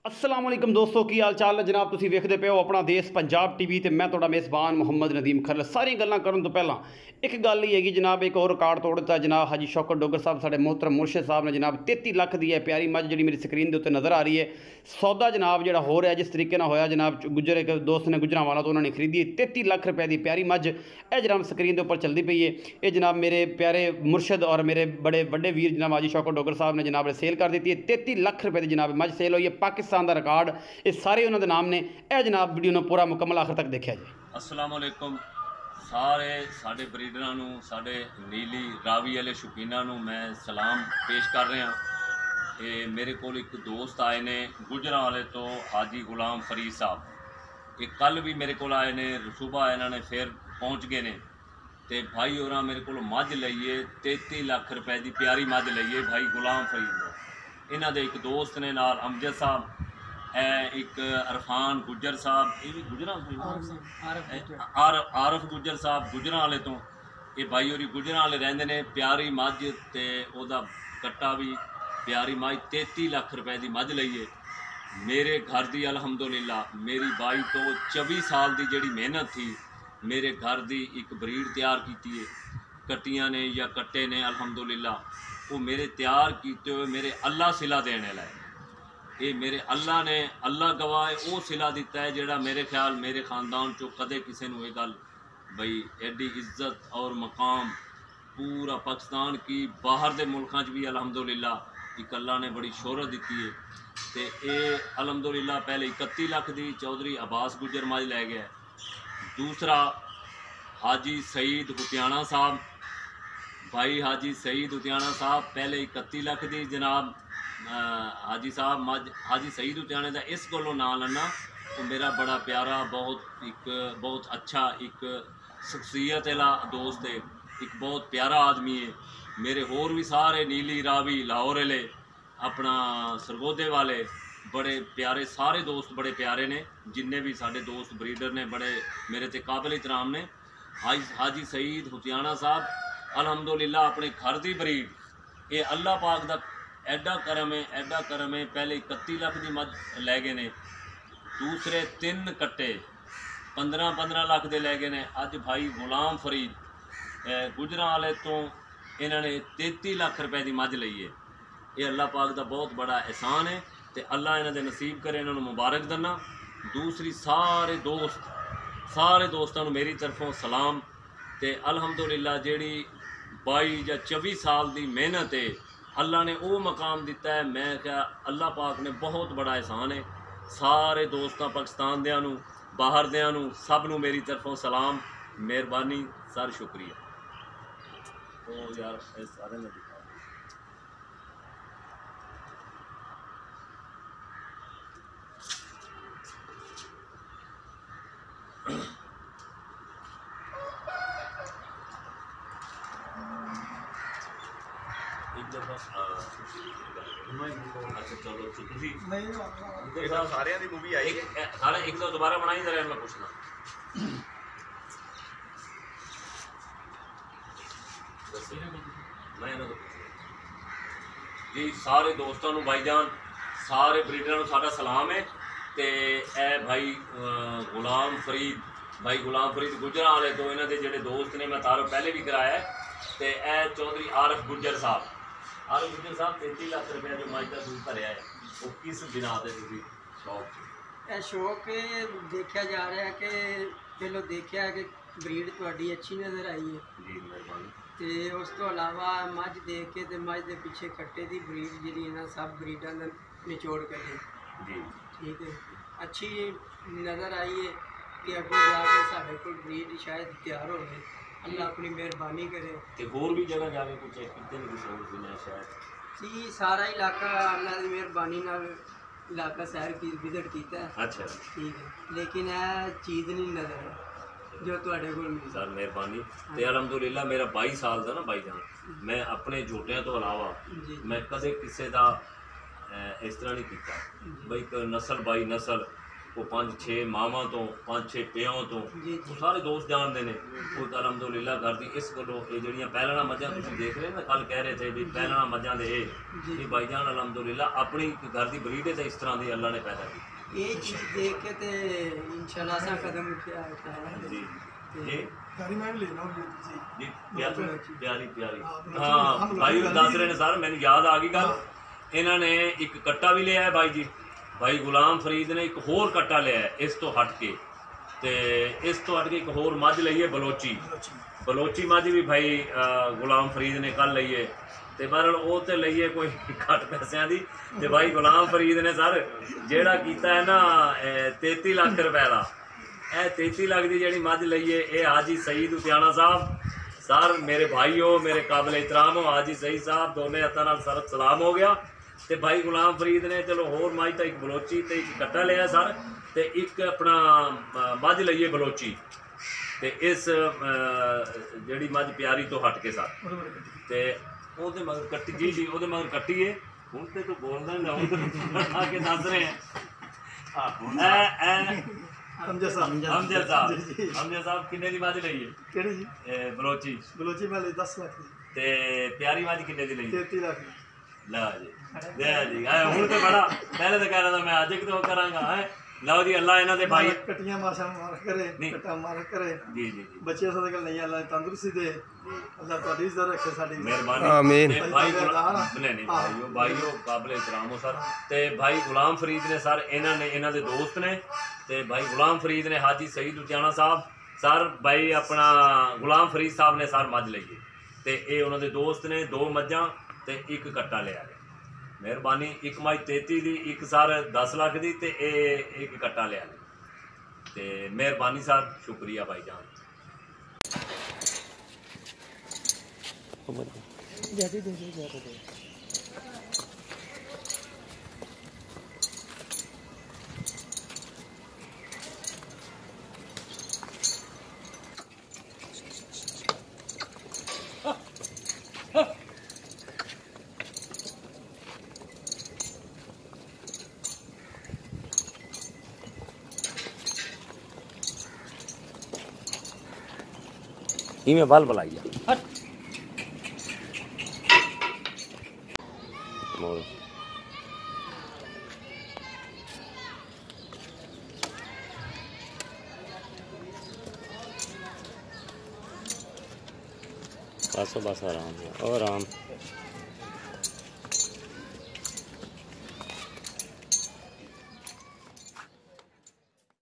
अस्सलाम वालेकुम दोस्तों की हाल चाल है जनाब। तुसीं वेखदे पे हो अपना देश पंजाब टीवी ते मैं तुहाडा मेज़बान मुहम्मद नदीम खरल। सारी गल्लां करन तो पहला एक गल ही हैगी जनाब, एक और रिकॉर्ड तोड़ दिता जनाब हाजी शौकत डोगर साहब साडे मोहतरम मुर्शिद साहब ने जनाब 33 लाख दी है प्यारी मझ जी मेरी स्क्रीन के उत्ते नज़र आ रही है। सौदा जनाब जो हो रहा है जिस तरीके नाल होया जनाब, गुजर एक दोस्त ने गुजरांवाला तो उन्होंने खरीदी 33 लाख रुपए की प्यारी मझ यह जनाब स्क्रीन के उपर चलती पई है। ये जनाब मेरे प्यारे मुर्शिद और मेरे बड़े बड़े वीर जनाब हाजी शौकत डोगर साहब ने जनाब सेल कर दी है। 33 लाख रुपए की जनाब मझ सेल हुई है। पाकिस्तान का रिकॉर्ड ये सारे उन्होंने नाम ने। यह जनाब वीडियो ने पूरा मुकम्मल आखिर तक देखा जी। अस्सलाम वालेकुम सारे साडे बरीडरां नूं, साडे नीली रावी वाले शौकीनां नूं मैं सलाम पेश कर रहा। ये मेरे को एक दोस्त आए ने गुजरांवाले तो हाजी गुलाम फरीद साहब। ये कल भी मेरे को आए ने, सुबह इन्होंने फिर पहुँच गए ने। तो भाई और मेरे को मझ लईए 33 लाख रुपए की प्यारी मझ लईए भाई गुलाम फरीद ने। इन्हों के एक दोस्त ने नाल अमजद साहब, एक अरफान गुजर साहब, ये भी गुजरा आरफ गुजर साहब गुजरां वाले तो। ये भाई और गुजरां वाले रहिंदे ने। प्यारी मझ ते ओदा कट्टा भी प्यारी मझ 33 लाख रुपए की मझ लईए मेरे घर की। अलहमदुलिल्लाह मेरी बाई तो 24 साल की जिहड़ी मेहनत थी मेरे घर की एक ब्रीड तैयार की है, कट्टियां ने या कट्टे ने अलहमदुलिल्लाह वो मेरे तैयार किए हुए मेरे अल्लाह सिला देने वाला है। ये मेरे अल्लाह ने, अल्लाह गवाह है, वो सिला दिता है जोड़ा मेरे ख्याल मेरे खानदान चो कदे किसी को गल बई एडी इज्जत और मकाम पूरा पाकिस्तान की बाहर के मुल्कों भी अलहमदुलिल्लाह एक अल्लाह ने बड़ी शोहरत दी है। तो ये अलहमदुलिल्लाह पहले 31 लाख की चौधरी अब्बास गुजर मझ लै गया। दूसरा हाजी सईद हुतियाना साहब, भाई हाजी सईद हुतियाना साहब पहले 31 लाख की जनाब हाजी साहब मझ। हाजी सईद हुतियाने का इस गलों ना लैना, वो मेरा बड़ा प्यारा बहुत अच्छा एक शख्सियत वाला दोस्त है, एक बहुत प्यारा आदमी है। मेरे होर भी सारे नीली रावी लाहौर वाले अपना सरगोदे वाले बड़े प्यारे सारे दोस्त बड़े प्यारे ने। जिन्ने भी साढ़े दोस्त ब्रीडर ने बड़े मेरे ते काबिल इतराम ने। हाजी सईद हुतियाना साहब अलहमदुलिल्लाह अपने घर की ब्रीड ये अल्लाह पाक का एडा करम है, एडा करम है। पहले 31 लाख की मझ लै गए ने, दूसरे 3 कट्टे 15-15 लाख के लै गए ने। अज भाई गुलाम फरीद गुजरां वाले तो इन्होंने 33 लाख रुपए की मझ लई है। ये अल्लाह पाक का बहुत बड़ा एहसान है तो अल्लाह इन्होंने नसीब करे, इन्होंने मुबारक देना। दूसरी सारे दोस्तों मेरी तरफों सलाम। तो अलहमदुलिल्लाह जिहड़ी 22 या 24 साल की मेहनत है अल्लाह ने वो मकाम दिता है। मैं क्या अल्लाह पाक ने बहुत बड़ा एहसान है। सारे दोस्तों पाकिस्तान दियां नूं बाहर दियां नूं सब नूं मेरी तरफों सलाम, मेहरबानी, सर शुक्रिया। तो यार सारे ने दिखा एक दफा अच्छा चलो तुसी सारे दी मूवी आई सारे एक दो दोबारा बनाई जरा मैं पूछना मैं जी सारे दोस्तों नूं भाईजान सारे ब्रीडरां नूं साडा सलाम है। ते ए भाई गुलाम फरीद, भाई गुलाम फरीद गुजरां वाले तो इन्हां दे जिहड़े दोस्त ने मैं तारो पहले भी कराया है। तो ए चौधरी आरफ गुजर साहब, आरफ गुजर साहब 33 लाख रुपये जो मझ का दूध भरिया है वो किस बिना से शौक? ਇਹ ਸ਼ੌਕ ਦੇਖਿਆ ਜਾ ਰਿਹਾ ਕਿ ਪਹਿਲਾਂ ਦੇਖਿਆ ਕਿ ਬਰੀਡ ਤੁਹਾਡੀ ਅੱਛੀ ਨਜ਼ਰ ਆਈ ਹੈ जी मेहरबानी। ਤੇ ਉਸ ਤੋਂ ਇਲਾਵਾ ਮੱਝ ਦੇਖ ਕੇ ਤੇ ਮੱਝ ਦੇ ਪਿੱਛੇ ਕੱਟੇ ਦੀ ਬਰੀਡ ਜਿਹੜੀ ਇਹਨਾਂ ਸਭ ਬਰੀਡਾਂ ਦਾ ਨਿਚੋੜ ਕੱਢੀ जी ਠੀਕ ਹੈ। ਅੱਛੀ ਨਜ਼ਰ ਆਈ ਹੈ ਕਿ ਅੱਗੇ ਜਾ ਕੇ ਸਾਡੇ ਕੋਲ ਬਰੀਡ ਸ਼ਾਇਦ ਤਿਆਰ ਹੋਵੇ। ਅੱਲਾ ਆਪਣੀ ਮਿਹਰਬਾਨੀ ਕਰੇ। ਤੇ ਹੋਰ ਵੀ ਜਗ੍ਹਾ ਜਾ ਕੇ ਕੁਝ ਕਿਤੇ ਨਹੀਂ ਕੁਝ ਹੋਰ ਸੁਣਿਆ ਸ਼ਾਇਦ ਜੀ ਸਾਰਾ ਇਲਾਕਾ ਅੱਲਾ ਦੀ ਮਿਹਰਬਾਨੀ ਨਾਲ ਇਲਾਕਾ ਸੈਰ ਕੀ ਵਿਜ਼ਿਟ ਕੀਤਾ ਹੈ। अच्छा ਠੀਕ ਹੈ, ਲੇਕਿਨ ਇਹ ਚੀਜ਼ ਨਹੀਂ ਨਜ਼ਰ ਜੋ ਤੁਹਾਡੇ ਕੋਲ ਮਿਲੀ। सर मेहरबानी। तो अलहमदुलिल्लाह मेरा 22 साल का ना भाईजान, मैं अपने झोटियां तो अलावा जी मैं कदे किसी का इस तरह नहीं किया बई नस्ल बाई नस्ल ਉਹ 5-6 ਮਾਵਾਂ ਤੋਂ 5-6 ਪਿਓਾਂ ਤੋਂ ਉਹ ਸਾਰੇ ਦੋਸਤ ਜਾਣਦੇ ਨੇ। ਉਹ ਤਾਂ ਅਲਹਮਦੁਲਿਲਾ ਕਰਦੀ ਇਸ ਗੱਲੋਂ ਇਹ ਜਿਹੜੀਆਂ ਪਹਿਲਣਾ ਮੱਝਾਂ ਤੁਸੀਂ ਦੇਖ ਰਹੇ ਨਾ, ਕੱਲ ਕਹਿ ਰਹੇ ਥੇ ਵੀ ਪਹਿਲਣਾ ਮੱਝਾਂ ਦੇ ਇਹ ਭਾਈਜਾਨ ਅਲਹਮਦੁਲਿਲਾ ਆਪਣੀ ਘਰ ਦੀ ਬਰੀਡ ਹੈ, ਇਸ ਤਰ੍ਹਾਂ ਦੀ ਅੱਲਾ ਨੇ ਪੈਦਾ ਕੀਤੀ। ਇਹ ਚੀਜ਼ ਦੇਖ ਕੇ ਤੇ इंशाल्लाह सा कदम उठाया है जी जी गाड़ी में भी लेना ਜੀ ਪਿਆਰੀ ਪਿਆਰੀ ਹਾਂ ਭਾਈ ਦੱਸ ਰਹੇ ਨੇ ਸਰ, ਮੈਨੂੰ ਯਾਦ ਆ ਗਈ ਗੱਲ। ਇਹਨਾਂ ਨੇ ਇੱਕ ਕੱਟਾ ਵੀ ਲਿਆ ਹੈ ਬਾਈ ਜੀ, ਭਾਈ ਗੁਲਾਮ ਫਰੀਦ ਨੇ ਇੱਕ ਹੋਰ ਕੱਟਾ ਲਿਆ ਹੈ ਇਸ ਤੋਂ ਹਟ ਕੇ, ਤੇ ਇਸ ਤੋਂ ਹਟ ਕੇ ਇੱਕ ਹੋਰ ਮੱਝ ਲਈ ਹੈ ਬਲੋਚੀ ਮੱਝ ਵੀ ਭਾਈ ਗੁਲਾਮ ਫਰੀਦ ਨੇ ਕੱਲ ਲਈ ਹੈ। ਤੇ ਬਹਰਹਾਲ ਉਹ ਤੇ ਲਈਏ ਕੋਈ ਘੱਟ ਪੈਸਿਆਂ ਦੀ, ਤੇ ਭਾਈ ਗੁਲਾਮ ਫਰੀਦ ਨੇ ਸਰ ਜਿਹੜਾ ਕੀਤਾ ਹੈ ਨਾ 33 ਲੱਖ ਰੁਪਏ ਦਾ, ਇਹ 33 ਲੱਖ ਦੀ ਜਿਹੜੀ ਮੱਝ ਲਈਏ ਇਹ ਹਾਜੀ ਸईद उतियाना साहब सर मेरे भाई हो, मेरे काबिल एहतराम हो हाजी सईद साहब, दोनों हत्थां नाल सर सलाम हो गया। ਤੇ ਭਾਈ ਗੁਲਾਮ ਫਰੀਦ ਨੇ ਚਲੋ ਹੋਰ ਮੱਝ ਤਾਂ ਇੱਕ ਬਲੋਚੀ ਤੇ ਇੱਕ ਕੱਟਾ ਲਿਆ ਸਰ, ਤੇ ਇੱਕ ਆਪਣਾ ਮੱਝ ਲਈਏ ਬਲੋਚੀ, ਤੇ ਇਸ ਜਿਹੜੀ ਮੱਝ ਪਿਆਰੀ ਤੋਂ ਹਟ ਕੇ ਸਰ, ਤੇ ਉਹਦੇ ਮਗਰ ਕੱਟੀ ਜੀ ਉਹਦੇ ਮਗਰ ਕੱਟੀਏ। ਹੁਣ ਤੇ ਤੂੰ ਬੋਲਦਾ ਨਾ, ਹੁਣ ਤੇ ਆ ਕੇ ਦੱਸ ਰਹੇ ਆ हमजा साहब ਹਮਜ਼ਾ ਸਾਹਿਬ ਕਿੰਨੇ ਦੀ ਮੱਝ ਲਈ ਹੈ? ਕਿਹੜੀ ਜੀ? ਬਲੋਚੀ ਮੈਂ ਲਈ 10 ਲੱਖ ਦੀ। ਤੇ ਪਿਆਰੀ ਮੱਝ ਕਿੰਨੇ ਦੀ ਲਈ? 33 ਲੱਖ ਦੀ। ਲਾ ਜੀ ਜੀ ਹੁਣ ਤੇ ਬੜਾ ਪਹਿਲੇ ਤਾਂ ਕਹਿ ਰਿਹਾ ਮੈਂ ਅੱਜ ਕਿਤੋਂ ਕਰਾਂਗਾ ਹੈ। ਲਓ ਜੀ ਅੱਲਾ ਇਹਨਾਂ ਦੇ ਭਾਈ ਕਟੀਆਂ ਮਾਸ਼ਾ ਮਾਰ ਕਰੇ, ਕਟਾ ਮਾਰ ਕਰੇ ਜੀ ਜੀ ਬੱਚੇ ਸਾਡੇ ਕੋਲ ਨਹੀਂ, ਅੱਲਾ ਤੰਦਰੁਸਤੀ ਦੇ, ਅੱਲਾ ਤੁਹਾਡੀ ਇੱਜ਼ਤ ਰੱਖੇ, ਸਾਡੀ ਮਿਹਰਬਾਨੀ ਆਮੀਨ। ਭਾਈ ਨਹੀਂ ਭਾਈਓ ਕਾਬਿਲ ਇਤਰਾਮ ਹੋ ਸਰ। ਤੇ ਭਾਈ ਗੁਲਾਮ ਫਰੀਦ ਨੇ ਸਰ ਇਹਨਾਂ ਨੇ ਇਹਨਾਂ ਦੇ ਦੋਸਤ ਨੇ, ਤੇ ਭਾਈ ਗੁਲਾਮ ਫਰੀਦ ਨੇ ਹਾਜੀ ਸईद उतियाना साहब ਸਰ, ਭਾਈ ਆਪਣਾ ਗੁਲਾਮ ਫਰੀਦ ਸਾਹਿਬ ਨੇ ਸਰ ਮੱਝ ਲਈ, ਤੇ ਇਹ ਉਹਨਾਂ ਦੇ ਦੋਸਤ ਨੇ 2 ਮੱਝਾਂ ਤੇ ਇੱਕ ਕੱਟਾ ਲਿਆ ਹੈ। ਮਿਹਰਬਾਨੀ। ਇੱਕ ਮੱਝ 33 ਦੀ, ਇੱਕ ਸਰ 10 ਲੱਖ ਦੀ, ਤੇ ਇਹ ਇੱਕ ਕੱਟਾ ਲਿਆ, ਤੇ ਮਿਹਰਬਾਨੀ ਸਰ, ਸ਼ੁਕਰੀਆ ਭਾਈ ਜਾਨ। इमें बल बुलाइए बस बस आराम और आराम।